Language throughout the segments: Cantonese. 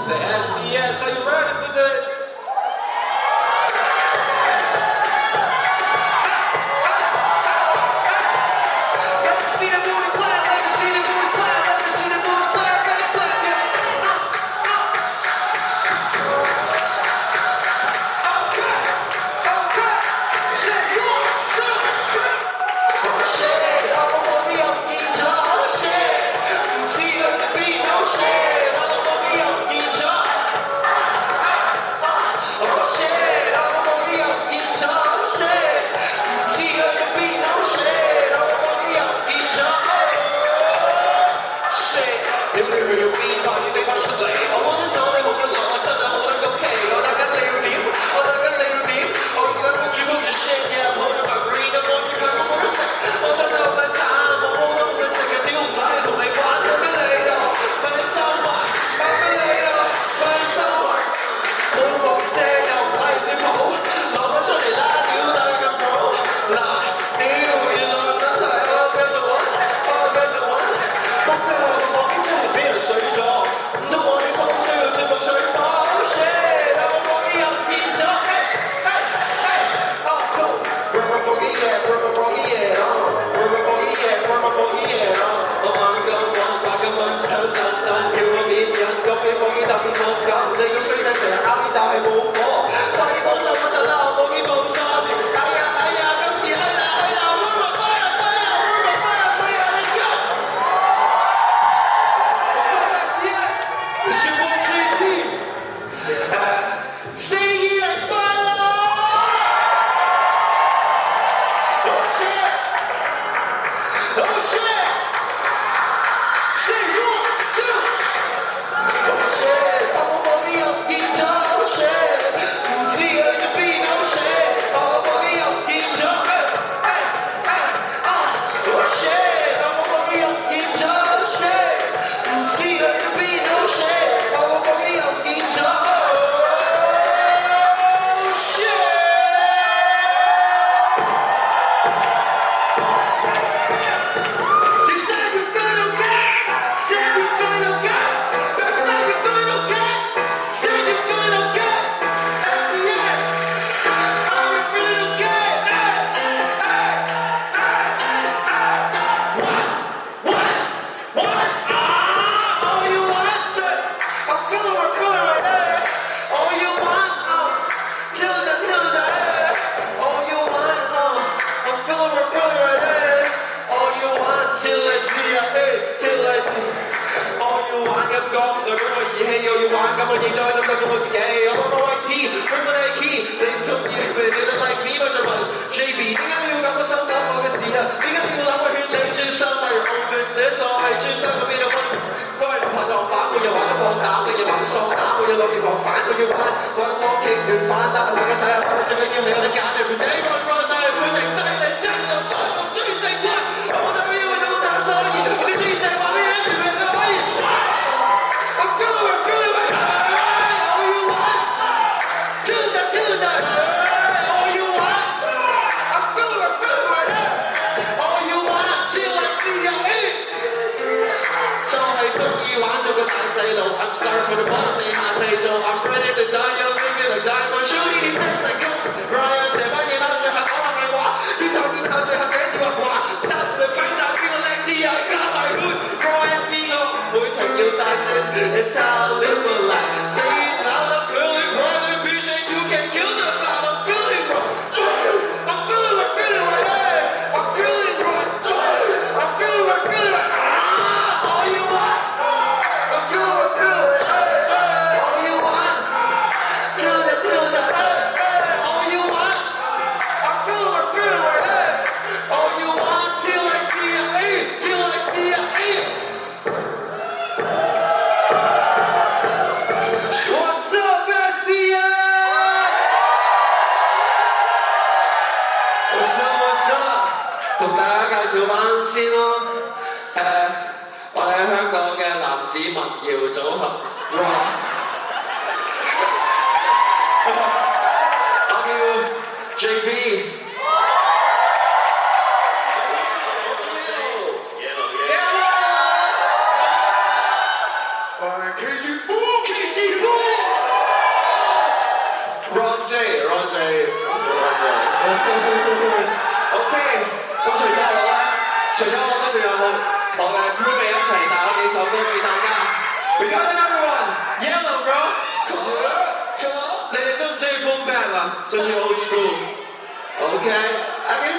Say SDS, are you ready for this? I'm starting for the birthday, I play Joe. I'm ready to die, young nigga, to die. My shooting these things like go. Brian said, my name out there, I'm on my walk. You talking about me, I said you are what? That's the find out, feel like T, I got my hood. Brian Tino, boy, take your Dyson. It's how I live my life. Say it loud, I'm feeling wrong. Appreciate you can kill the vibe, I'm feeling wrong. I'm feeling right, hey. I'm feeling right, I'm feeling right. All you want, I'm feeling right. JB. Can you KT4 Ron J OK 咁除咗我啦，除咗我都仲有我嘅 crewmate 一齊帶咗幾首歌俾大家。We got another one Yellow bro 你哋中唔中意 boom bap 啊？中意 old school OK I can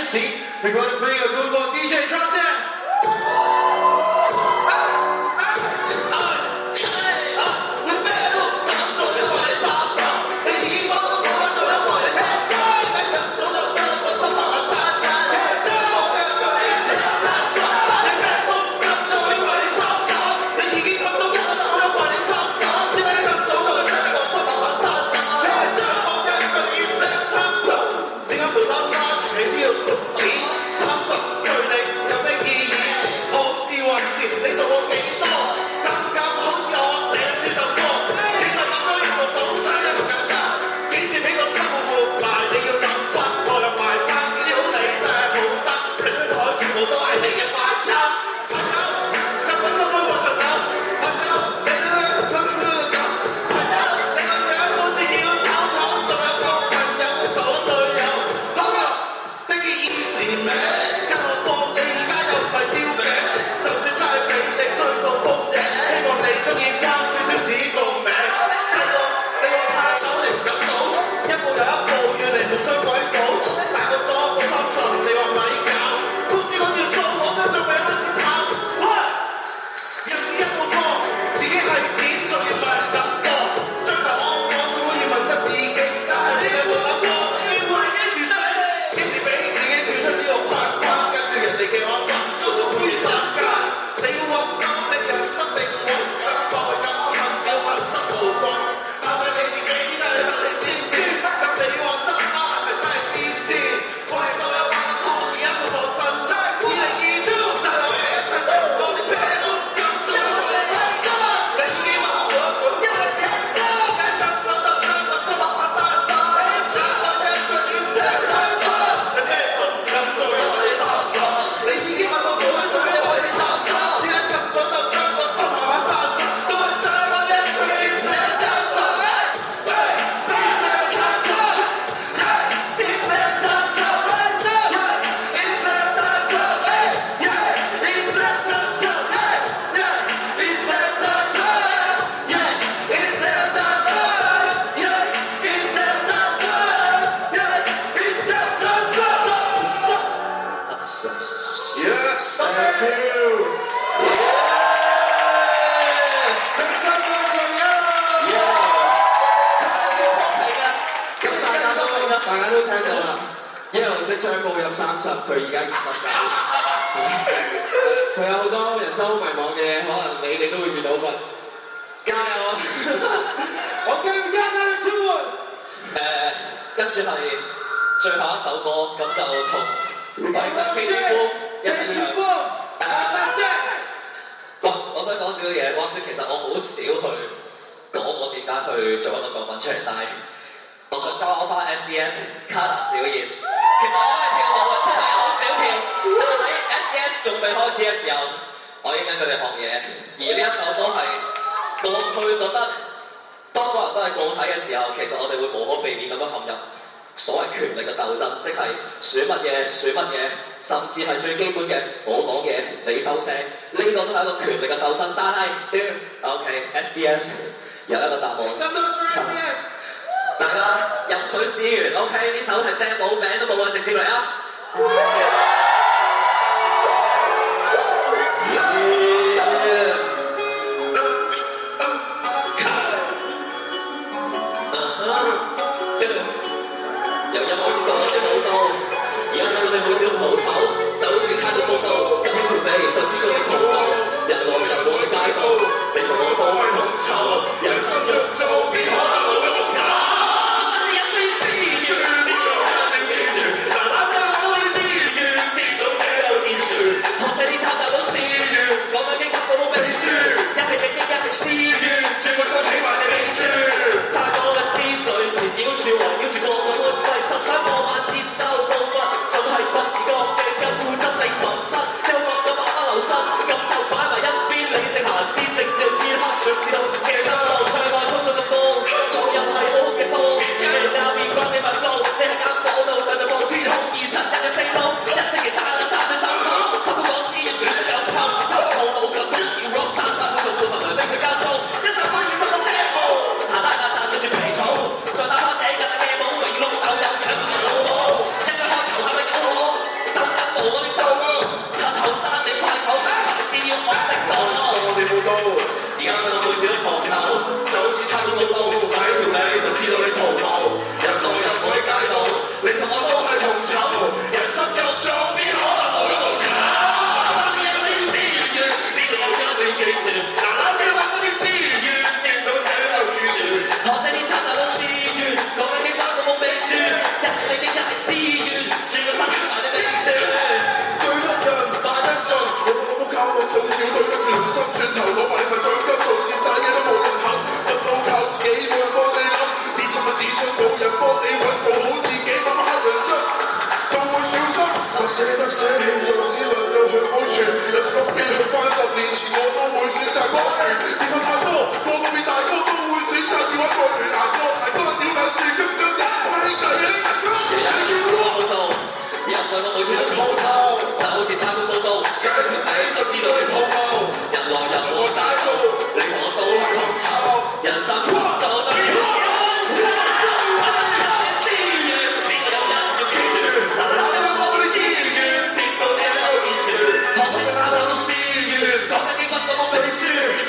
see We're gonna bring a good one DJ drop that大家都聽到啦，一路即將步入30，佢而家佢有好多人生好迷茫嘅，可能你哋都會遇到㗎。加油！OK， we got another two one。跟住係最後一首歌，咁就同我哋嘅 KT4 一齊唱。我想講少少嘢，話說其實我好少去講我點解去做一個作品出嚟，但係我想收我翻 SDS 卡達小燕。其實我都係跳舞嘅，出嚟好少跳，但係喺 SDS 仲未開始嘅時候，我已經跟佢哋學嘢。而呢一首歌係我去覺得，當所有人都係個體嘅時候，其實我哋會無可避免咁樣陷入所謂權力嘅鬥爭，即係選乜嘢選乜嘢，甚至係最基本嘅我講嘢你收聲，呢個都係一個權力嘅鬥爭。但係 OK SDS 有一個答案。大家入水試完 OK， 呢首係 demo 名都冇啊，直接嚟啊！由一開始講嘅舞蹈，而家想到你每小鋪頭，就好似差到報道，一條尾就知道你逃跑，人來人往嘅街道，你同我冇去統籌，人生若做邊可能冇咁難。想知道球，就好似差館報道，睇條尾就知道你逃跑。人來人往的街道，你同我都係同仇。人生有咗邊可能冇得無求？是有天資源，呢個一定記住。嗱嗱聲揾嗰啲資源，見到這樣預算。學這啲參加到試驗，講緊啲話我冇備註，一係你嘅一係思源，轉個身轉埋你備註。對得人大得順，我冇靠我做少對得住良心，轉頭攞埋你份獎金做蝕仔嘅都冇人肯，乜都靠自己冇人幫你諗，跌出個紙箱冇人幫你揾，做好自己乜乜黑人憎，都會小心。我捨得捨棄就只能夠去保存，就算我飛去翻10年前我都會選擇光榮，電話太多，個個變大哥都會選擇電話再聯難過，太多屌撚字，今時今日班兄弟嘅陳哥，日日叫我報道，又上到每次都鋪頭，就好似差館報道，一條尾就知道你肚餓，人來人往街道，你同我都係同仇，人生就對了。資源邊有人要記住，嗱嗱聲揾我啲資源，跌到你喺度變樹，學到隻眼睇到思源，講緊啲乜都冇備註，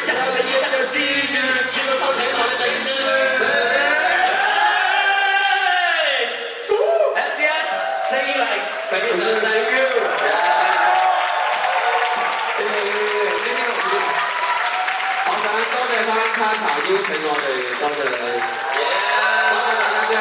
一係你一係思源，轉個身體內你定住。SBS say you like，俾啲掌聲。我想多謝翻 Kaka 邀請我哋，多謝你，多謝大家啫。